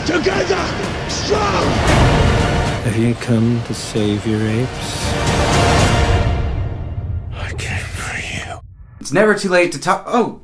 Together, strong! Have you come to save your apes? I came for you. It's never too late to talk. Oh!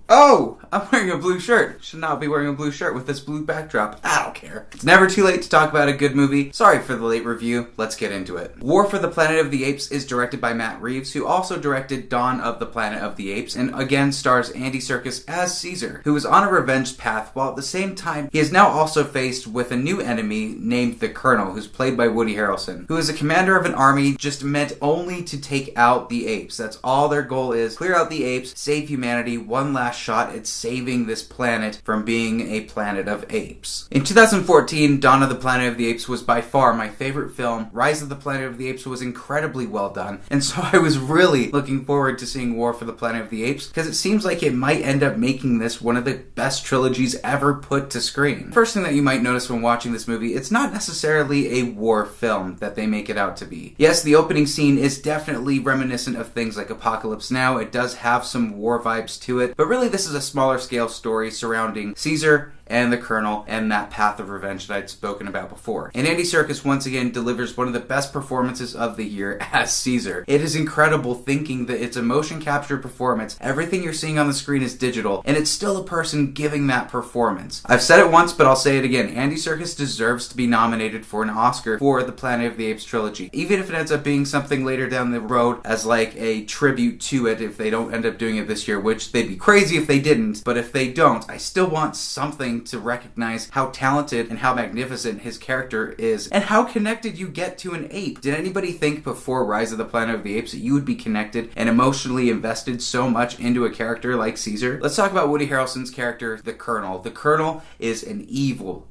I'm wearing a blue shirt. Should not be wearing a blue shirt with this blue backdrop. I don't care. It's never too late to talk about a good movie. Sorry for the late review. Let's get into it. War for the Planet of the Apes is directed by Matt Reeves, who also directed Dawn of the Planet of the Apes, and again stars Andy Serkis as Caesar, who is on a revenge path, while at the same time he is now also faced with a new enemy named the Colonel, who's played by Woody Harrelson, who is a commander of an army just meant only to take out the apes. That's all their goal is. Clear out the apes, save humanity, one last shot at saving this planet from being a planet of apes. In 2014, Dawn of the Planet of the Apes was by far my favorite film. Rise of the Planet of the Apes was incredibly well done, and so I was really looking forward to seeing War for the Planet of the Apes, because it seems like it might end up making this one of the best trilogies ever put to screen. First thing that you might notice when watching this movie, it's not necessarily a war film that they make it out to be. Yes, the opening scene is definitely reminiscent of things like Apocalypse Now. It does have some war vibes to it, but really this is a smaller scale story surrounding Caesar and the Colonel and that path of revenge that I'd spoken about before. And Andy Serkis once again delivers one of the best performances of the year as Caesar. It is incredible thinking that it's a motion capture performance. Everything you're seeing on the screen is digital, and it's still a person giving that performance. I've said it once, but I'll say it again. Andy Serkis deserves to be nominated for an Oscar for the Planet of the Apes trilogy. Even if it ends up being something later down the road as like a tribute to it, if they don't end up doing it this year, which they'd be crazy if they didn't, but if they don't, I still want something to recognize how talented and how magnificent his character is and how connected you get to an ape. Did anybody think before Rise of the Planet of the Apes that you would be connected and emotionally invested so much into a character like Caesar? Let's talk about Woody Harrelson's character, the Colonel. The Colonel is an evil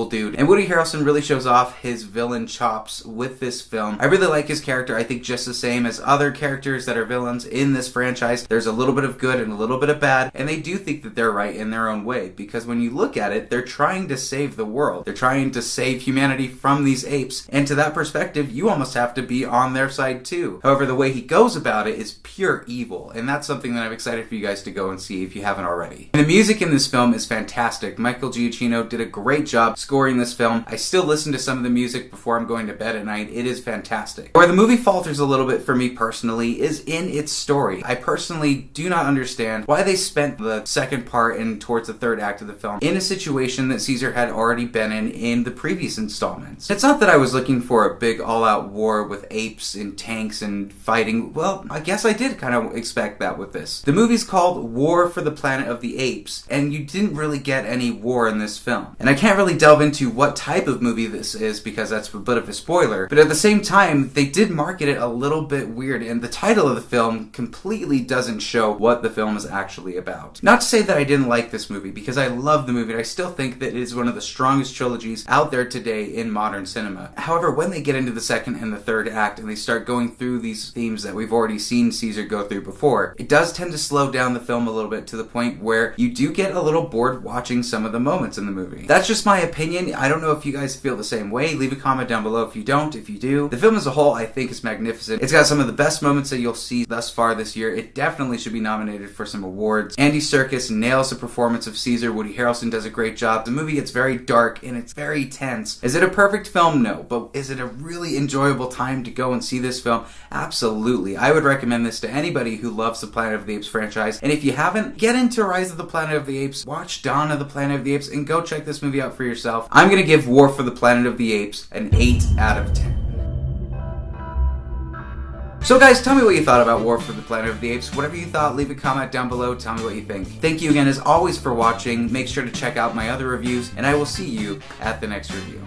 dude, and Woody Harrelson really shows off his villain chops with this film. I really like his character. I think just the same as other characters that are villains in this franchise, there's a little bit of good and a little bit of bad, and they do think that they're right in their own way, because when you look at it, they're trying to save the world. They're trying to save humanity from these apes, and to that perspective, you almost have to be on their side too. However, the way he goes about it is pure evil, and that's something that I'm excited for you guys to go and see if you haven't already. And the music in this film is fantastic. Michael Giacchino did a great job scoring this film. I still listen to some of the music before I'm going to bed at night. It is fantastic. Where the movie falters a little bit for me personally is in its story. I personally do not understand why they spent the second part and towards the third act of the film in a situation that Caesar had already been in the previous installments. It's not that I was looking for a big all-out war with apes and tanks and fighting. Well, I guess I did kind of expect that with this. The movie's called War for the Planet of the Apes, and you didn't really get any war in this film. And I can't really delve into what type of movie this is because that's a bit of a spoiler, but at the same time, they did market it a little bit weird, and the title of the film completely doesn't show what the film is actually about. Not to say that I didn't like this movie, because I love the movie, and I still think that it is one of the strongest trilogies out there today in modern cinema. However, when they get into the second and the third act and they start going through these themes that we've already seen Caesar go through before, it does tend to slow down the film a little bit to the point where you do get a little bored watching some of the moments in the movie. That's just my opinion. I don't know if you guys feel the same way. Leave a comment down below if you don't. If you do, the film as a whole I think is magnificent. It's got some of the best moments that you'll see thus far this year. It definitely should be nominated for some awards. Andy Serkis nails the performance of Caesar. Woody Harrelson does a great job. The movie gets very dark and it's very tense. Is it a perfect film? No. But is it a really enjoyable time to go and see this film? Absolutely. I would recommend this to anybody who loves the Planet of the Apes franchise. And if you haven't, get into Rise of the Planet of the Apes, watch Dawn of the Planet of the Apes, and go check this movie out for yourself. I'm going to give War for the Planet of the Apes an 8 out of 10. So guys, tell me what you thought about War for the Planet of the Apes. Whatever you thought, leave a comment down below. Tell me what you think. Thank you again as always for watching. Make sure to check out my other reviews, and I will see you at the next review.